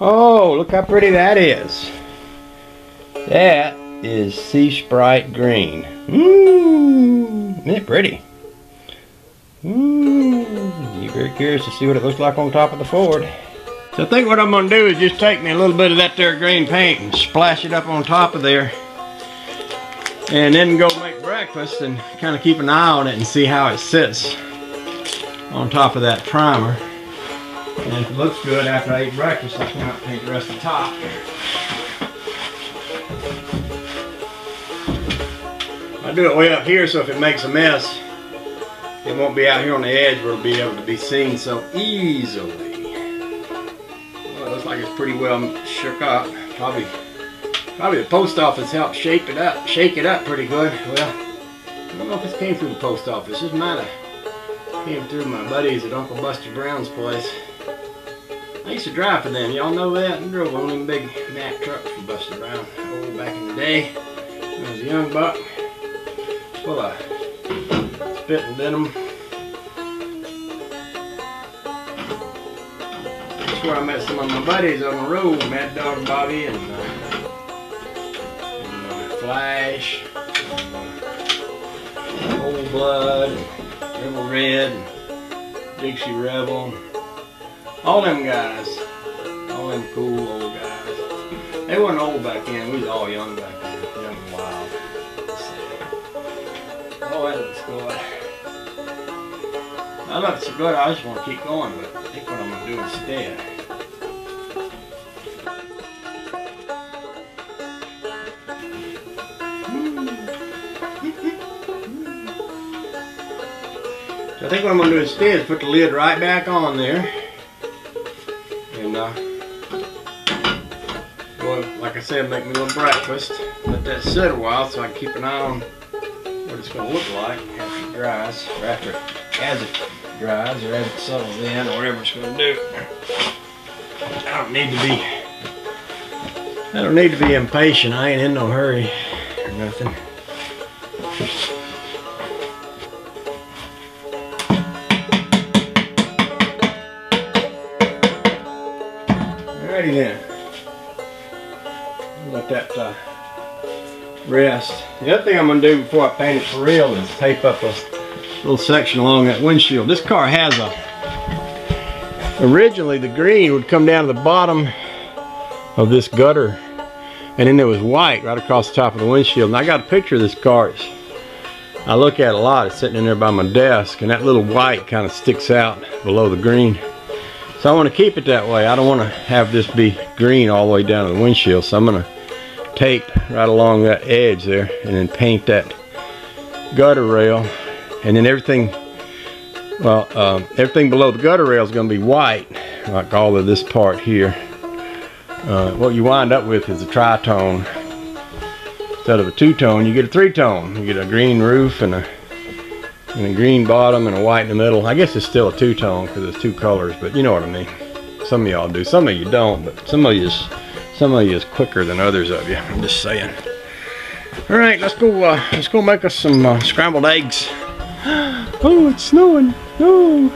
Oh, look how pretty that is. That is Sea Sprite green. Isn't it pretty? You're very curious to see what it looks like on top of the Ford. So I think what I'm going to do is just take me a little bit of that there green paint and splash it up on top of there. And then go make breakfast and kind of keep an eye on it and see how it sits on top of that primer. And if it looks good after I eat breakfast, I'll come out and paint the rest of the top. I do it way up here so if it makes a mess, it won't be out here on the edge where it'll be able to be seen so easily. Well, it looks like it's pretty well shook up. Probably the post office helped shake it up pretty good. Well, I don't know if this came through the post office. This might have came through my buddies at Uncle Buster Brown's place. I used to drive for them. Y'all know that? I drove one of them big Mack trucks for Buster Brown. Old back in the day. When I was a young buck. Full of spit and venom. That's where I met some of my buddies on the road. Mad Dog Bobby and Flash, and, Old Blood, and Rebel Red, and Dixie Rebel. All them guys. All them cool old guys. They weren't old back then. We was all young back then. Young and wild. Oh, that looks good. That looks so good, I just want to keep going, but I think what I'm going to do instead. So I think what I'm going to do instead is put the lid right back on there. And, well, like I said, make me a little breakfast. Let that sit a while so I can keep an eye on what it's going to look like after it dries, or as it dries, or as it settles in, or whatever it's going to do. I don't need to be impatient. I ain't in no hurry or nothing. Alrighty then. Let that rest. The other thing I'm going to do before I paint it for real is tape up a little section along that windshield. This car has originally the green would come down to the bottom of this gutter, and then there was white right across the top of the windshield. And I got a picture of this car. I look at it a lot. It's sitting in there by my desk, and that little white kind of sticks out below the green. So I want to keep it that way. I don't want to have this be green all the way down to the windshield, so I'm going to tape right along that edge there and then paint that gutter rail, and then everything below the gutter rail is going to be white, like all of this part here. What you wind up with is a tritone. Instead of a two-tone, you get a three-tone. You get a green roof and a green bottom and a white in the middle. I guess it's still a two-tone because it's two colors, but you know what I mean. Some of y'all do, some of you don't, but some of you is quicker than others of you. I'm just saying. All right, let's go make us some scrambled eggs. Oh, it's snowing. No.